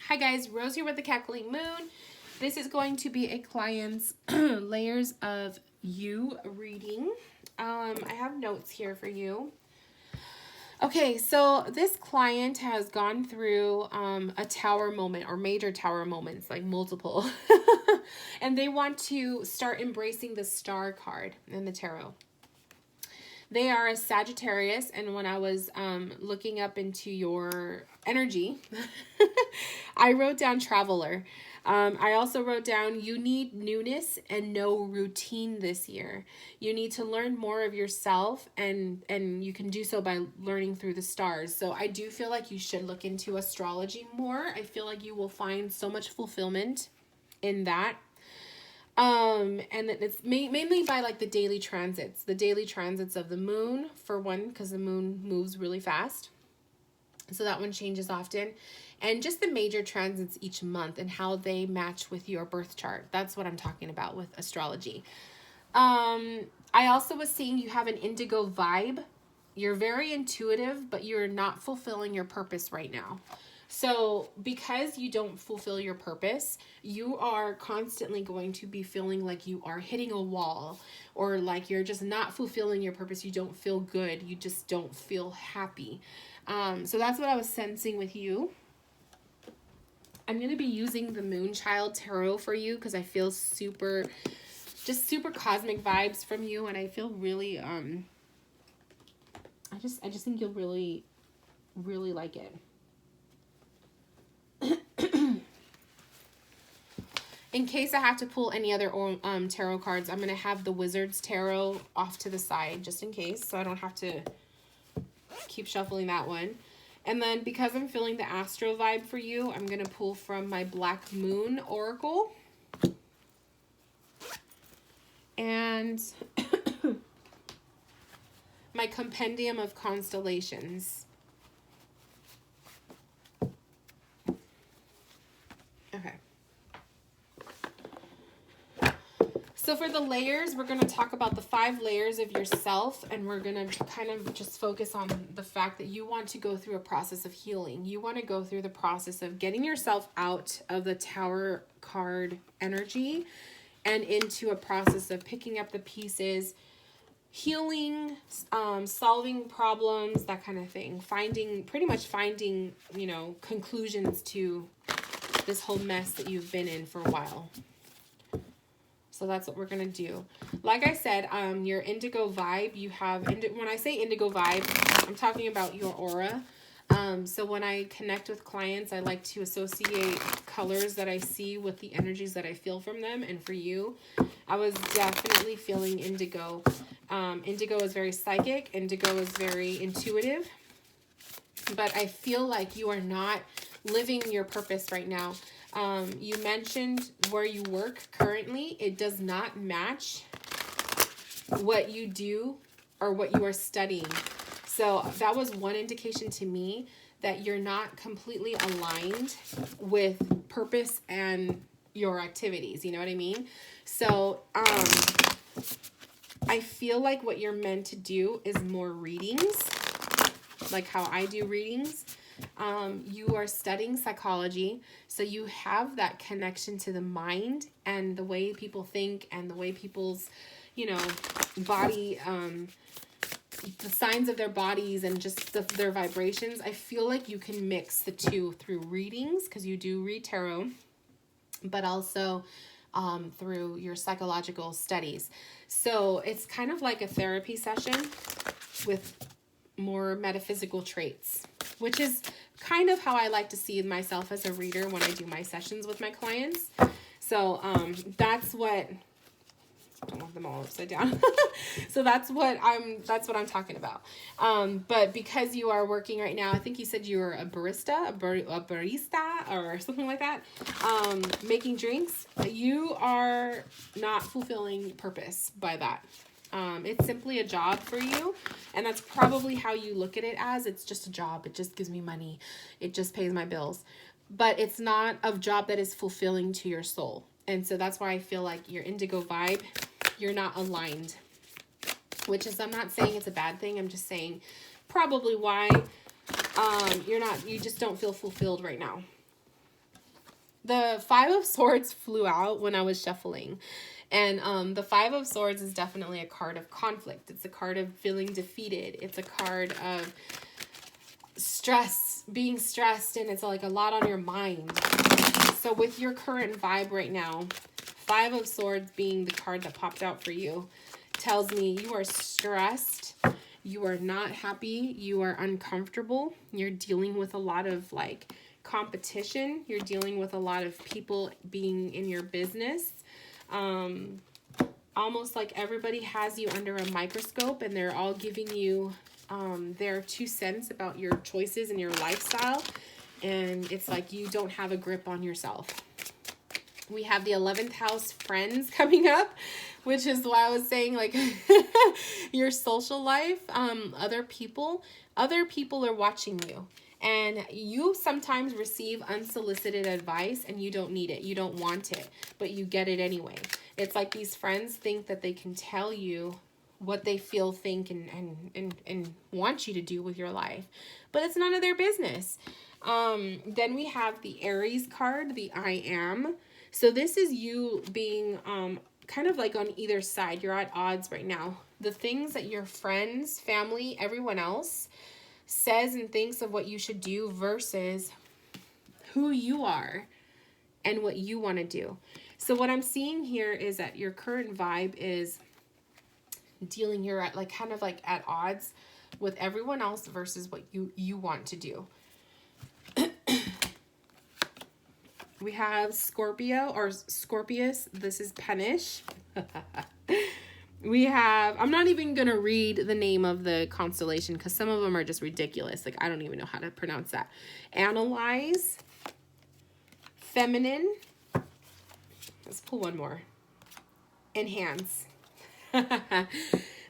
Hi guys, Rose here with the Cackling Moon. This is going to be a client's layers of you reading. I have notes here for you. Okay, so this client has gone through a tower moment or major tower moments, like multiple. And they want to start embracing the star card in the tarot. They are a Sagittarius, and when I was looking up into your energy, I wrote down Traveler. I also wrote down you need newness and no routine this year. You need to learn more of yourself, and you can do so by learning through the stars. So I do feel like you should look into astrology more. I feel like you will find so much fulfillment in that. And then it's mainly by like the daily transits of the moon, for one, because the moon moves really fast. So that one changes often. And just the major transits each month and how they match with your birth chart. That's what I'm talking about with astrology. I also was seeing you have an indigo vibe. You're very intuitive, but you're not fulfilling your purpose right now. So because you don't fulfill your purpose, you are constantly going to be feeling like you are hitting a wall, or like you're just not fulfilling your purpose. You don't feel good. You just don't feel happy. So that's what I was sensing with you. I'm going to be using the Moonchild Tarot for you because I feel super cosmic vibes from you, and I feel really, I just think you'll really, really like it. In case I have to pull any other tarot cards, I'm going to have the Wizard's Tarot off to the side just in case, so I don't have to keep shuffling that one. And then because I'm feeling the Astro vibe for you, I'm going to pull from my Black Moon Oracle. And my Compendium of Constellations. Okay. So for the layers, we're going to talk about the 5 layers of yourself, and we're going to kind of just focus on the fact that you want to go through a process of healing. You want to go through the process of getting yourself out of the Tower card energy and into a process of picking up the pieces, healing, solving problems, that kind of thing. Pretty much finding, conclusions to this whole mess that you've been in for a while. So that's what we're going to do. Like I said, your indigo vibe, you have, when I say indigo vibe, I'm talking about your aura. So when I connect with clients, I like to associate colors that I see with the energies that I feel from them. And for you, I was definitely feeling indigo. Indigo is very psychic. Indigo is very intuitive. But I feel like you are not living your purpose right now. You mentioned where you work currently. It does not match what you do or what you are studying. So that was one indication to me that you're not completely aligned with purpose and your activities. You know what I mean? So I feel like what you're meant to do is more readings, like how I do readings. You are studying psychology, so you have that connection to the mind and the way people think and the way people's, body, the signs of their bodies and just their vibrations. I feel like you can mix the two through readings, because you do read tarot, but also through your psychological studies. So it's kind of like a therapy session with more metaphysical traits, which is kind of how I like to see myself as a reader when I do my sessions with my clients. So that's what, I don't want them all upside down. So that's what I'm talking about. But because you are working right now, I think you said you were a barista, a barista or something like that, making drinks, you are not fulfilling purpose by that. It's simply a job for you, and that's probably how you look at it as. It's just a job. It just gives me money. It just pays my bills. But it's not a job that is fulfilling to your soul. And so that's why I feel like your indigo vibe, you're not aligned. Which is, I'm not saying it's a bad thing. I'm just saying probably why you just don't feel fulfilled right now. The Five of Swords flew out when I was shuffling. And the Five of Swords is definitely a card of conflict. It's a card of feeling defeated. It's a card of stress, being stressed, and it's like a lot on your mind. So with your current vibe right now, Five of Swords being the card that popped out for you, tells me you are stressed, you are not happy, you are uncomfortable, you're dealing with a lot of like competition, you're dealing with a lot of people being in your business. Almost like everybody has you under a microscope and they're all giving you their 2 cents about your choices and your lifestyle. And it's like you don't have a grip on yourself. We have the 11th house friends coming up, which is why I was saying like your social life, other people are watching you. And you sometimes receive unsolicited advice and you don't need it. You don't want it, but you get it anyway. It's like these friends think that they can tell you what they feel, think, and want you to do with your life. But it's none of their business. Then we have the Aries card, the I Am. So this is you being kind of like on either side. You're at odds right now. The things that your friends, family, everyone else says and thinks of what you should do versus who you are and what you want to do. So what I'm seeing here is that your current vibe is you're at like kind of like at odds with everyone else versus what you want to do. We have Scorpio or Scorpius. This is Penish. We have, I'm not even going to read the name of the constellation because some of them are just ridiculous. Like, I don't even know how to pronounce that. Analyze. Feminine. Let's pull one more. Enhance.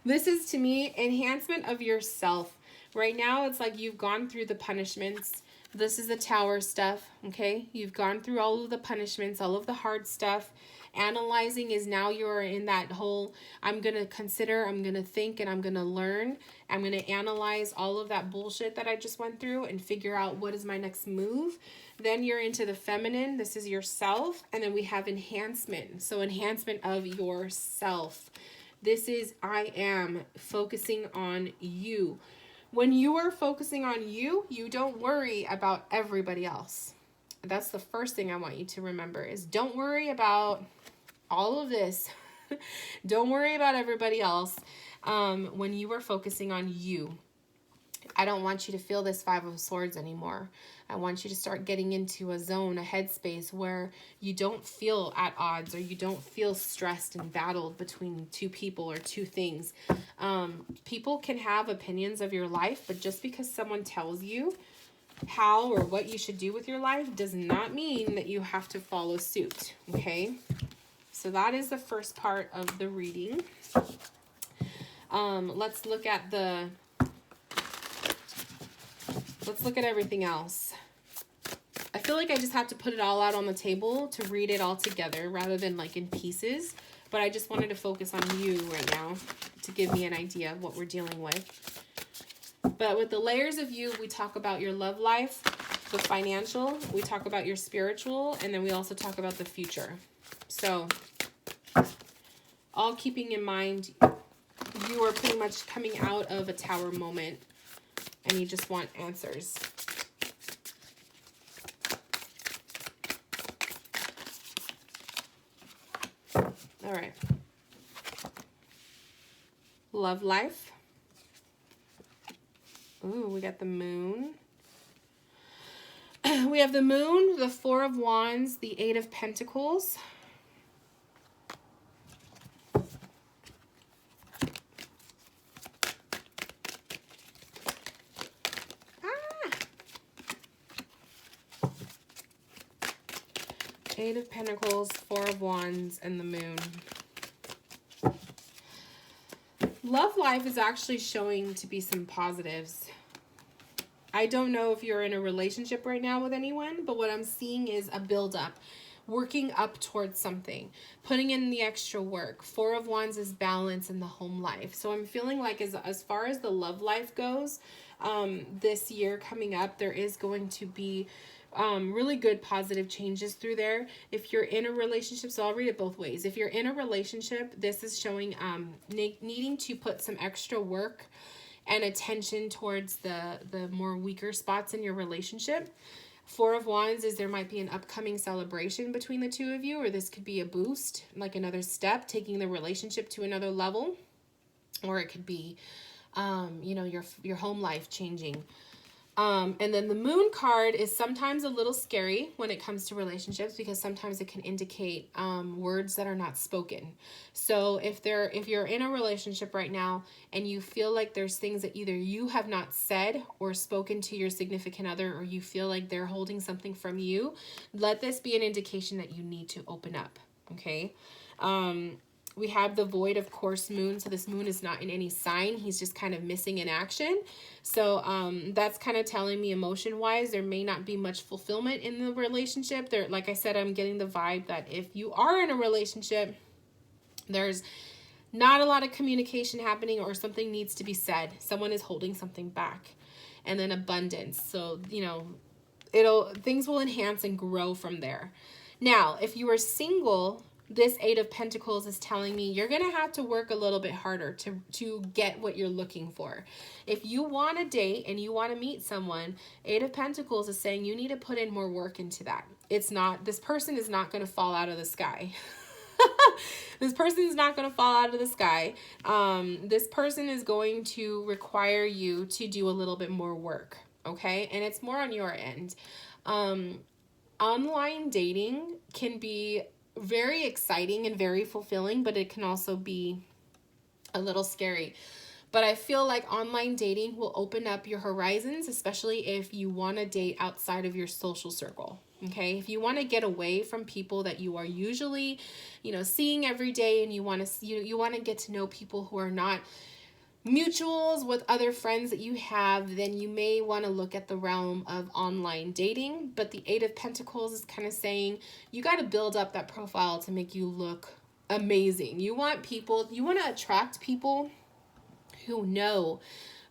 This is, to me, enhancement of yourself. Right now, it's like you've gone through the punishments. This is the Tower stuff, okay? You've gone through all of the punishments, all of the hard stuff. Analyzing is now you're in that whole, I'm going to consider, I'm going to think, and I'm going to learn. I'm going to analyze all of that bullshit that I just went through and figure out what is my next move. Then you're into the feminine. This is yourself. And then we have enhancement. So enhancement of yourself. This is I am focusing on you. When you are focusing on you, you don't worry about everybody else. That's the first thing I want you to remember is don't worry about all of this. Don't worry about everybody else when you are focusing on you. I don't want you to feel this Five of Swords anymore. I want you to start getting into a zone, a headspace where you don't feel at odds or you don't feel stressed and battled between two people or two things. People can have opinions of your life, but just because someone tells you how or what you should do with your life does not mean that you have to follow suit, okay? So that is the first part of the reading. Let's look at everything else. I feel like I just have to put it all out on the table to read it all together rather than like in pieces. But I just wanted to focus on you right now to give me an idea of what we're dealing with. But with the layers of you, we talk about your love life, the financial, we talk about your spiritual, and then we also talk about the future. So all keeping in mind, you are pretty much coming out of a Tower moment and you just want answers. All right. Love life. Ooh, we got the Moon. We have the Moon, the Four of Wands, the Eight of Pentacles. Eight of Pentacles, Four of Wands, and the Moon. Love life is actually showing to be some positives. I don't know if you're in a relationship right now with anyone, but what I'm seeing is a build-up, working up towards something, putting in the extra work. Four of Wands is balance in the home life. So I'm feeling like as far as the love life goes, this year coming up, there is going to be really good positive changes through there. If you're in a relationship, so I'll read it both ways. If you're in a relationship, this is showing needing to put some extra work and attention towards the more weaker spots in your relationship. Four of Wands is there might be an upcoming celebration between the two of you, or this could be a boost, like another step, taking the relationship to another level. Or it could be, you know, your home life changing. And then the Moon card is sometimes a little scary when it comes to relationships, because sometimes it can indicate words that are not spoken. So if you're in a relationship right now and you feel like there's things that either you have not said or spoken to your significant other, or you feel like they're holding something from you, let this be an indication that you need to open up. Okay. We have the void, of course, moon. So this moon is not in any sign. He's just kind of missing in action. So that's kind of telling me emotion-wise, there may not be much fulfillment in the relationship. There, like I said, I'm getting the vibe that if you are in a relationship, there's not a lot of communication happening, or something needs to be said. Someone is holding something back. And then abundance. So, you know, things will enhance and grow from there. Now, if you are single, this Eight of Pentacles is telling me you're going to have to work a little bit harder to get what you're looking for. If you want to date and you want to meet someone, Eight of Pentacles is saying you need to put in more work into that. This person is not going to fall out of the sky. This person is not going to fall out of the sky. This person is going to require you to do a little bit more work. Okay. And it's more on your end. Online dating can be very exciting and very fulfilling, but it can also be a little scary. But I feel like online dating will open up your horizons, especially if you want to date outside of your social circle. Okay, if you want to get away from people that you are usually, you know, seeing every day, and you want to get to know people who are not mutuals with other friends that you have, then you may want to look at the realm of online dating. But the Eight of Pentacles is kind of saying you got to build up that profile to make you look amazing. You want to attract people who know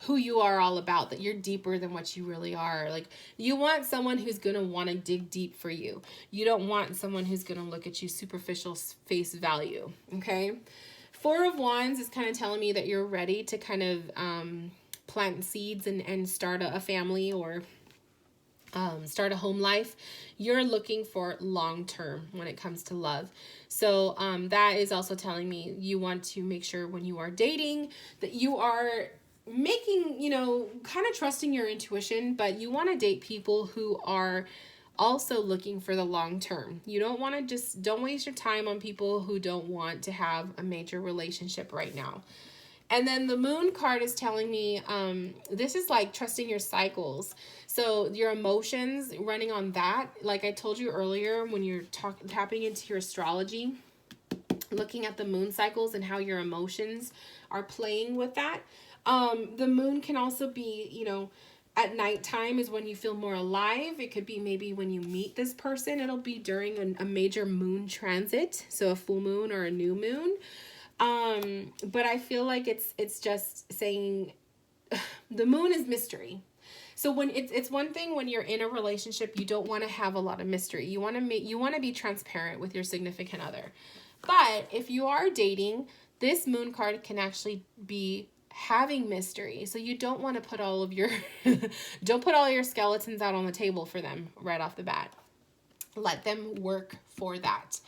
who you are all about, that you're deeper than what you really are. Like, you want someone who's going to want to dig deep for you. You don't want someone who's going to look at you superficial face value. Okay. Four of Wands is kind of telling me that you're ready to kind of plant seeds and start a family, or start a home life. You're looking for long-term when it comes to love. So that is also telling me you want to make sure when you are dating that you are making, you know, kind of trusting your intuition, but you want to date people who are also looking for the long term. You don't want to don't waste your time on people who don't want to have a major relationship right now. And then the Moon card is telling me this is like trusting your cycles. So your emotions, running on that. Like I told you earlier, when you're tapping into your astrology, looking at the moon cycles and how your emotions are playing with that. The moon can also be, you know, at nighttime is when you feel more alive. It could be maybe when you meet this person. It'll be during a major moon transit, so a full moon or a new moon. But I feel like it's just saying the moon is mystery. So when it's one thing when you're in a relationship, you don't want to have a lot of mystery. You want to be transparent with your significant other. But if you are dating, this moon card can actually be having mystery. So you don't want to put all of your don't put all your skeletons out on the table for them right off the bat. Let them work for that.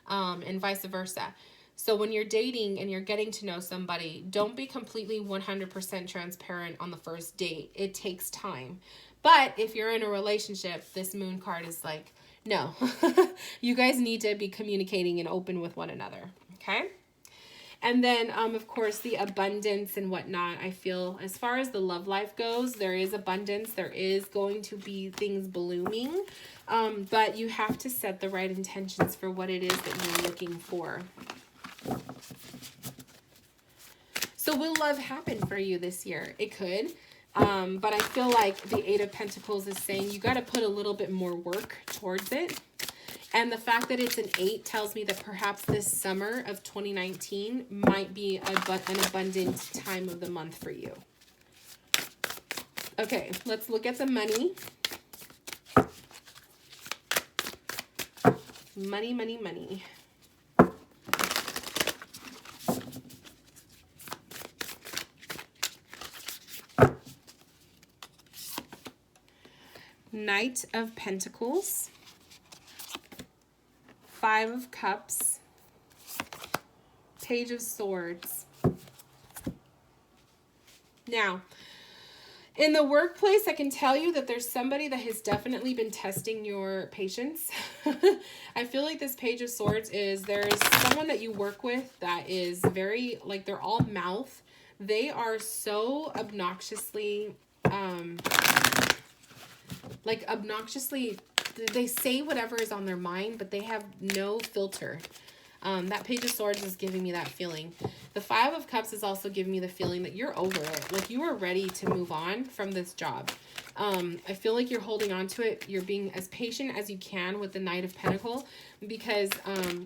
And vice versa. So when you're dating and you're getting to know somebody, don't be completely 100% transparent on the first date. It takes time. But if you're in a relationship, this moon card is like, no, you guys need to be communicating and open with one another. Okay. And then, of course, the abundance and whatnot. I feel as far as the love life goes, there is abundance. There is going to be things blooming. But you have to set the right intentions for what it is that you're looking for. So will love happen for you this year? It could. But I feel like the Eight of Pentacles is saying you got to put a little bit more work towards it. And the fact that it's an 8 tells me that perhaps this summer of 2019 might be an abundant time of the month for you. Okay, let's look at the money. Money, money, money. Knight of Pentacles. Five of Cups. Page of Swords. Now, in the workplace, I can tell you that there's somebody that has definitely been testing your patience. I feel like this Page of Swords is, there's someone that you work with that is very, like, they're all mouth. They are so obnoxiously, they say whatever is on their mind, but they have no filter. That Page of Swords is giving me that feeling. The Five of Cups is also giving me the feeling that you're over it. Like, you are ready to move on from this job. I feel like you're holding on to it. You're being as patient as you can with the Knight of Pentacles because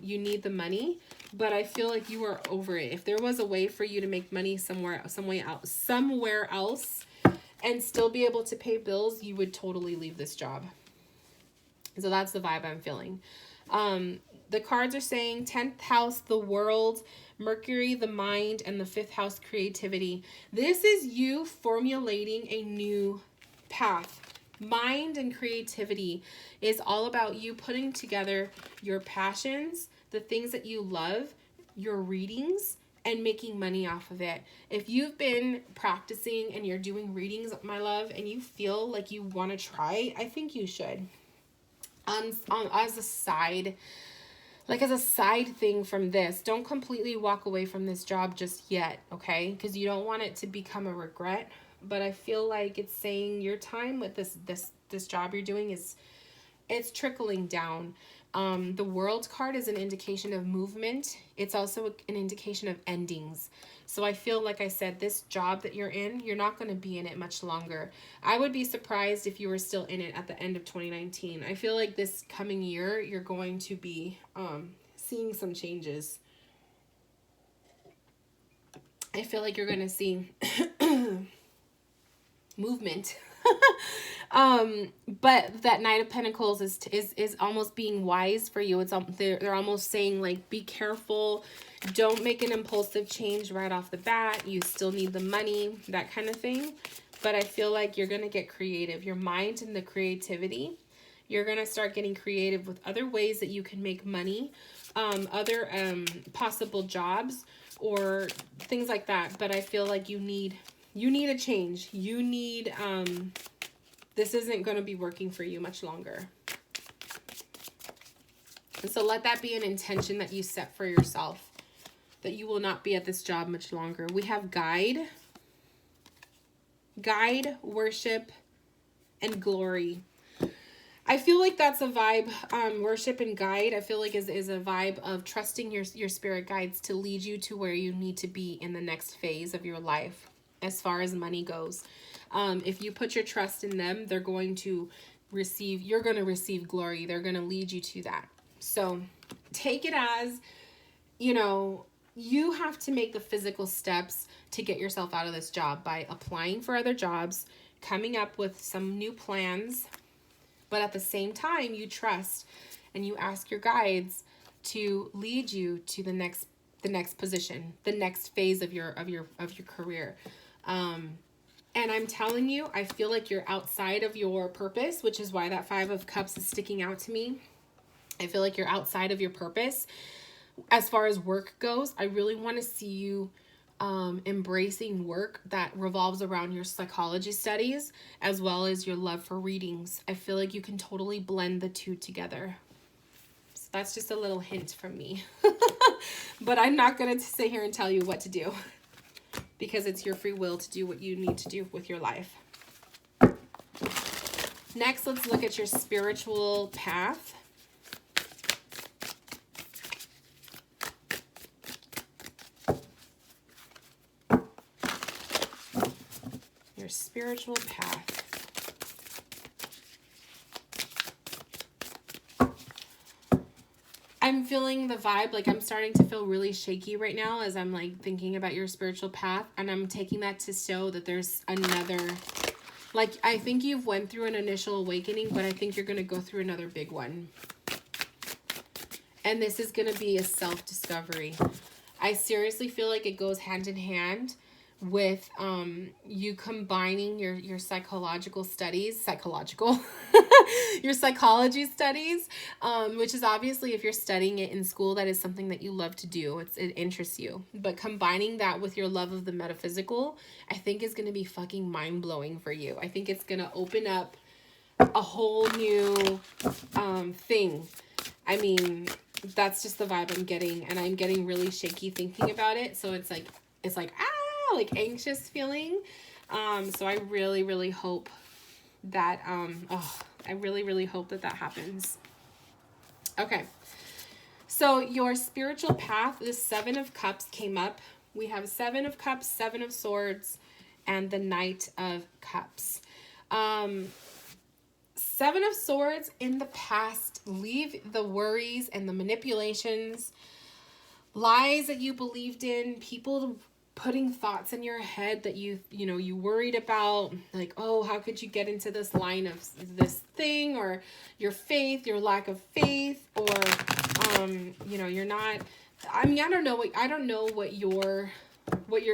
you need the money. But I feel like you are over it. If there was a way for you to make money somewhere else and still be able to pay bills, you would totally leave this job. So that's the vibe I'm feeling. The cards are saying 10th house, the world, Mercury, the mind, and the 5th house, creativity. This is you formulating a new path. Mind and creativity is all about you putting together your passions, the things that you love, your readings, and making money off of it. If you've been practicing and you're doing readings, my love, and you feel like you want to try, I think you should. As a side, like as a side thing from this, don't completely walk away from this job just yet, okay? Because you don't want it to become a regret. But I feel like it's saying your time with this job you're doing it's trickling down. The World card is an indication of movement. It's also an indication of endings. So I feel like I said, this job that you're in, you're not going to be in it much longer. I would be surprised if you were still in it at the end of 2019. I feel like this coming year, you're going to be seeing some changes. I feel like you're going to see movement. But that Knight of Pentacles is almost being wise for you. It's they're almost saying, like, be careful. Don't make an impulsive change right off the bat. You still need the money, that kind of thing. But I feel like you're going to get creative. Your mind and the creativity, you're going to start getting creative with other ways that you can make money, other possible jobs or things like that. But I feel like you need a change. You need, this isn't going to be working for you much longer. And so let that be an intention that you set for yourself, that you will not be at this job much longer. We have guide, worship, and glory. I feel like that's a vibe. Worship and guide, I feel like is a vibe of trusting your spirit guides to lead you to where you need to be in the next phase of your life. As far as money goes, if you put your trust in them, you're going to receive glory. They're going to lead you to that. So take it as, you have to make the physical steps to get yourself out of this job by applying for other jobs, coming up with some new plans, but at the same time, you trust and you ask your guides to lead you to the next position, the next phase of your career. And I'm telling you, I feel like you're outside of your purpose, which is why that Five of Cups is sticking out to me. I feel like you're outside of your purpose. As far as work goes, I really want to see you embracing work that revolves around your psychology studies, as well as your love for readings. I feel like you can totally blend the two together. So that's just a little hint from me. But I'm not going to sit here and tell you what to do, because it's your free will to do what you need to do with your life. Next, let's look at your spiritual path. Your spiritual path. I'm feeling the vibe, like I'm starting to feel really shaky right now as I'm like thinking about your spiritual path, and I'm taking that to show that there's another, like, I think you've went through an initial awakening, but I think you're going to go through another big one. And this is going to be a self-discovery. I seriously feel like it goes hand in hand with you combining your psychological studies, your psychology studies, which is obviously, if you're studying it in school, that is something that you love to do. It interests you. But combining that with your love of the metaphysical, I think is going to be fucking mind-blowing for you. I think it's going to open up a whole new thing. I mean, that's just the vibe I'm getting, and I'm getting really shaky thinking about it. So it's like like anxious feeling. So I really, really hope that, I really, really hope that happens. Okay. So your spiritual path, the 7 of Cups came up. We have 7 of Cups, 7 of Swords, and the Knight of Cups. 7 of Swords in the past, leave the worries and the manipulations, lies that you believed in, people putting thoughts in your head that you worried about, like, oh, how could you get into this line of this thing, or your faith, your lack of faith, or you're not, I mean, I don't know what your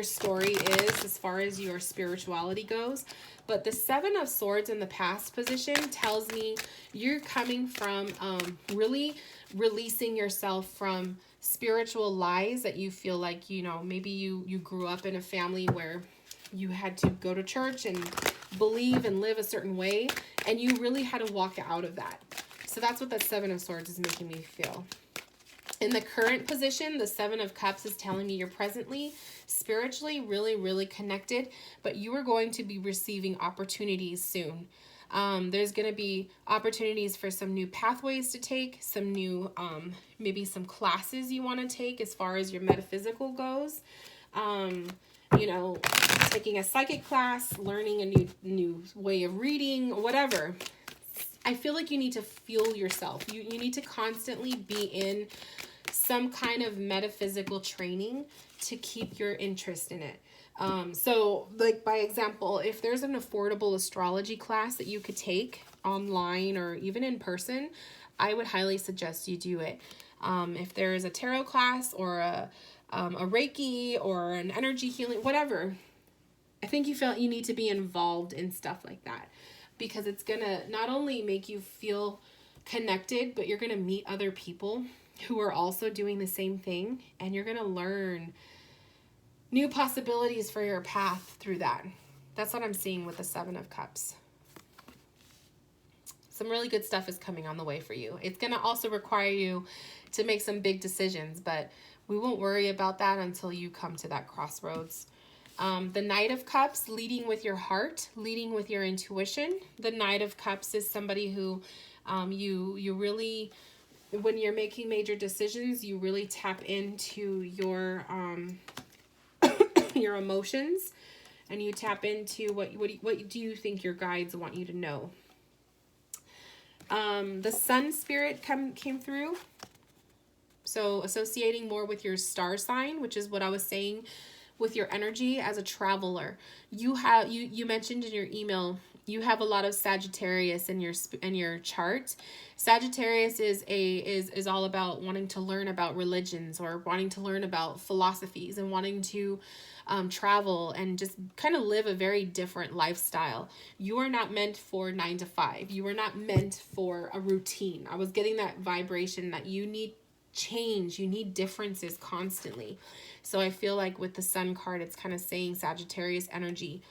story is as far as your spirituality goes, but the 7 of Swords in the past position tells me you're coming from really releasing yourself from spiritual lies that you feel like, maybe you grew up in a family where you had to go to church and believe and live a certain way, and you really had to walk out of that. So that's what that 7 of Swords is making me feel. In the current position, the 7 of Cups is telling me you're presently spiritually really, really connected, but you are going to be receiving opportunities soon. There's going to be opportunities for some new pathways to take, some new, maybe some classes you want to take as far as your metaphysical goes. Taking a psychic class, learning a new way of reading, whatever. I feel like you need to fuel yourself. You need to constantly be in some kind of metaphysical training to keep your interest in it. So like, by example, if there's an affordable astrology class that you could take online or even in person, I would highly suggest you do it. If there is a tarot class or a Reiki or an energy healing, whatever, I think you need to be involved in stuff like that, because it's going to not only make you feel connected, but you're going to meet other people who are also doing the same thing, and you're going to learn new possibilities for your path through that. That's what I'm seeing with the 7 of Cups. Some really good stuff is coming on the way for you. It's going to also require you to make some big decisions, but we won't worry about that until you come to that crossroads. The Knight of Cups, leading with your heart, leading with your intuition. The Knight of Cups is somebody who you really, when you're making major decisions, you really tap into your your emotions, and you tap into what do you think your guides want you to know. The Sun Spirit came through. So associating more with your star sign, which is what I was saying with your energy as a traveler. You mentioned in your email, you have a lot of Sagittarius in your chart. Sagittarius is all about wanting to learn about religions, or wanting to learn about philosophies, and wanting to travel and just kind of live a very different lifestyle. You are not meant for 9 to 5. You are not meant for a routine. I was getting that vibration that you need change, you need differences constantly. So I feel like with the Sun card, it's kind of saying Sagittarius energy,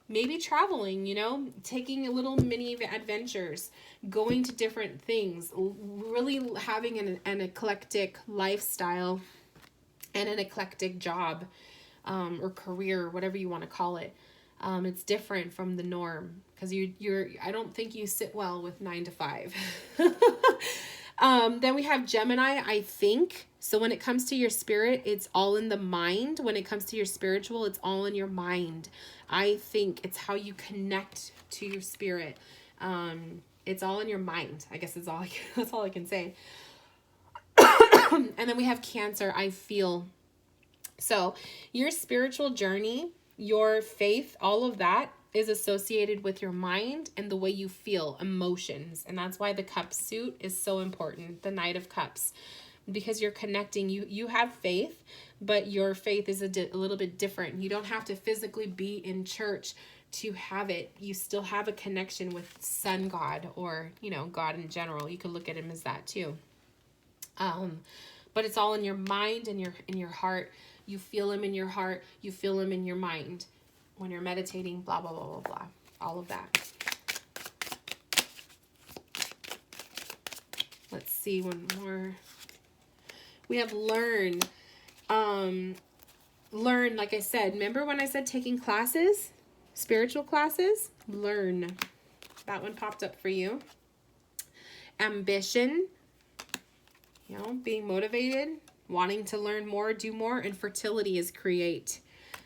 maybe traveling, taking a little mini adventures, going to different things, really having an eclectic lifestyle and an eclectic job, or career, whatever you want to call it. It's different from the norm, because I don't think you sit well with 9 to 5. Then we have Gemini, I think. So when it comes to your spirit, it's all in the mind. When it comes to your spiritual, it's all in your mind. I think it's how you connect to your spirit. It's all in your mind, I guess that's all I can say. And then we have Cancer, I feel. So your spiritual journey, your faith, all of that is associated with your mind and the way you feel, emotions. And that's why the Cup suit is so important, the Knight of Cups. because you're connecting. You have faith, but your faith is a little bit different. You don't have to physically be in church to have it. You still have a connection with sun god, or, you know, God in general. You could look at him as that too. But it's all in your mind and in your heart. You feel him in your heart. You feel him in your mind when you're meditating, blah, blah, blah, blah, blah. All of that. Let's see one more. We have learn. Learn, like I said, remember when I said taking classes? Spiritual classes? Learn. That one popped up for you. Ambition. You know, being motivated, wanting to learn more, do more. And fertility is create.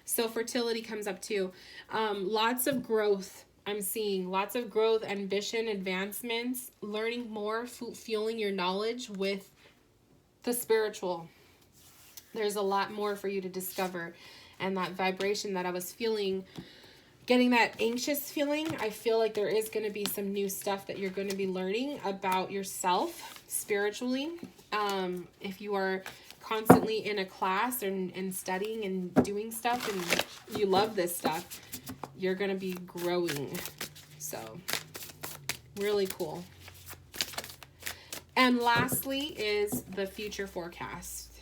So fertility comes up too. Lots of growth. I'm seeing lots of growth, ambition, advancements, learning more, fueling your knowledge with the spiritual. There's a lot more for you to discover. And that vibration that I was feeling, getting that anxious feeling, I feel like there is going to be some new stuff that you're going to be learning about yourself spiritually. If you are constantly in a class and studying and doing stuff and you love this stuff, you're going to be growing. So really cool. And lastly is the future forecast.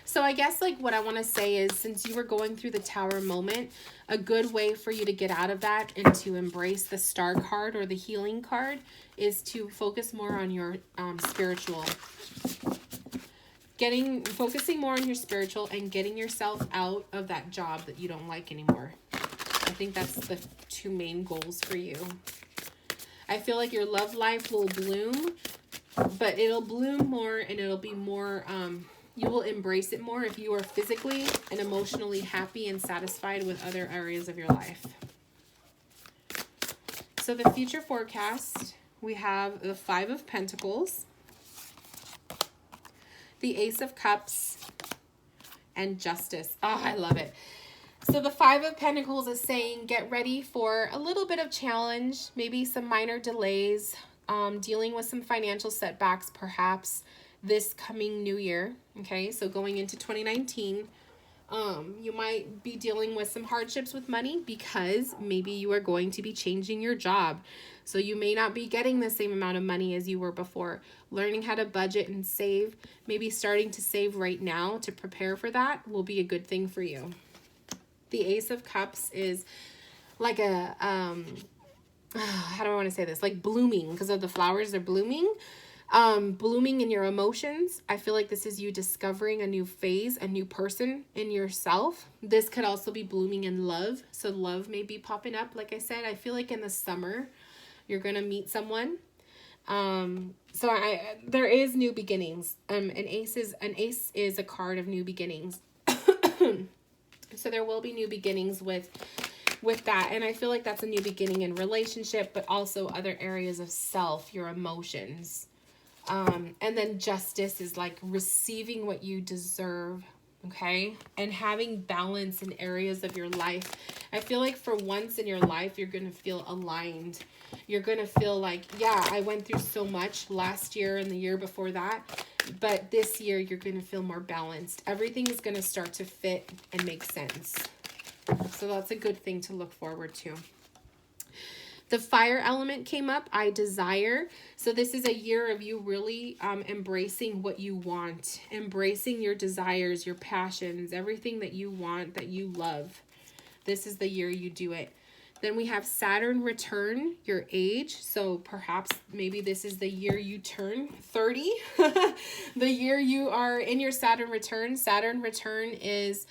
So I guess like what I want to say is, since you were going through the Tower moment, a good way for you to get out of that and to embrace the Star card or the healing card is to focus more on your spiritual. Focusing more on your spiritual and getting yourself out of that job that you don't like anymore. I think that's the two main goals for you. I feel like your love life will bloom, but it'll bloom more and it'll be more, you will embrace it more if you are physically and emotionally happy and satisfied with other areas of your life. So the future forecast, we have the 5 of Pentacles, the Ace of Cups, and Justice. Oh, I love it. So the 5 of Pentacles is saying get ready for a little bit of challenge, maybe some minor delays, dealing with some financial setbacks perhaps this coming new year. Okay, so going into 2019, you might be dealing with some hardships with money because maybe you are going to be changing your job. So you may not be getting the same amount of money as you were before. Learning how to budget and save, maybe starting to save right now to prepare for that will be a good thing for you. The Ace of Cups is like a, how do I want to say this? Like blooming, because of the flowers, they're blooming. Blooming in your emotions. I feel like this is you discovering a new phase, a new person in yourself. This could also be blooming in love. So love may be popping up. Like I said, I feel like in the summer, you're going to meet someone. There is new beginnings. An ace is a card of new beginnings. So there will be new beginnings with that. And I feel like that's a new beginning in relationship, but also other areas of self, your emotions. And then Justice is like receiving what you deserve, okay? And having balance in areas of your life. I feel like for once in your life, you're going to feel aligned. You're going to feel like, yeah, I went through so much last year and the year before that, but this year you're going to feel more balanced. Everything is going to start to fit and make sense. So that's a good thing to look forward to. The fire element came up, I desire. So this is a year of you really embracing what you want, embracing your desires, your passions, everything that you want, that you love. This is the year you do it. Then we have Saturn return, your age. So perhaps maybe this is the year you turn 30. The year you are in your Saturn return. Saturn return is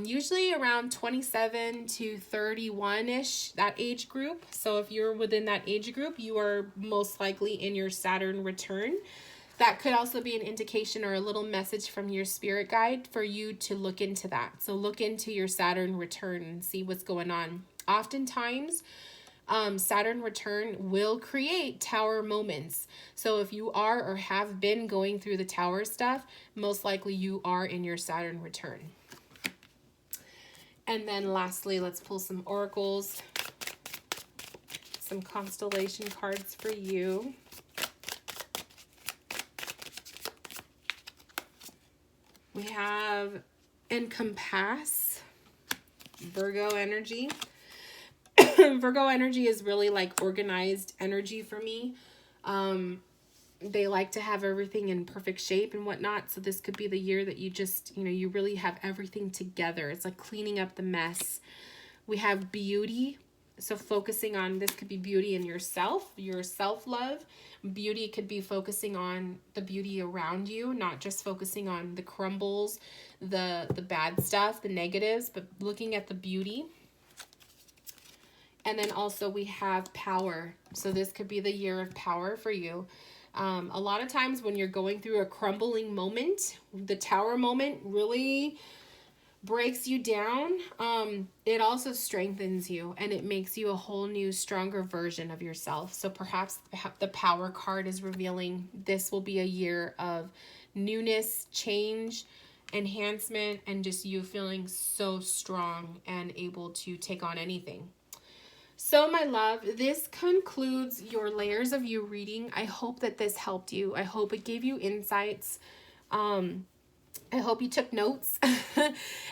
usually around 27 to 31-ish, that age group. So if you're within that age group, you are most likely in your Saturn return. That could also be an indication or a little message from your spirit guide for you to look into that. So look into your Saturn return and see what's going on. Oftentimes, Saturn return will create tower moments. So if you are or have been going through the tower stuff, most likely you are in your Saturn return. And then lastly, let's pull some oracles. some constellation cards for you. We have Encompass, Virgo energy. Virgo energy is really like organized energy for me. They like to have everything in perfect shape and whatnot. So this could be the year that you just, you know, you really have everything together. It's like cleaning up the mess. We have beauty. So focusing on, this could be beauty in yourself, your self-love. Beauty could be focusing on the beauty around you, not just focusing on the crumbles, the bad stuff, the negatives, but looking at the beauty. And then also we have power. So this could be the year of power for you. A lot of times when you're going through a crumbling moment, the tower moment really breaks you down. It also strengthens you and it makes you a whole new, stronger version of yourself. So perhaps the power card is revealing this will be a year of newness, change, enhancement, and just you feeling so strong and able to take on anything. So my love, this concludes your Layers of You reading. I hope that this helped you. I hope it gave you insights. I hope you took notes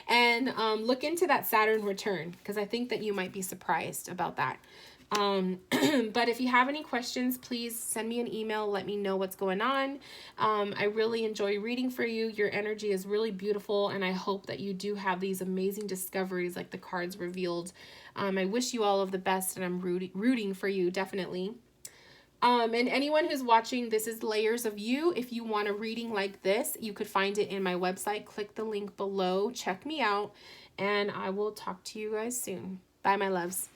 and look into that Saturn return, because I think that you might be surprised about that. But if you have any questions, please send me an email. Let me know what's going on. I really enjoy reading for you. Your energy is really beautiful, and I hope that you do have these amazing discoveries like the cards revealed. I wish you all of the best, and I'm rooting for you, definitely. And anyone who's watching, this is Layers of You. If you want a reading like this, you could find it in my website. Click the link below. Check me out, and I will talk to you guys soon. Bye, my loves.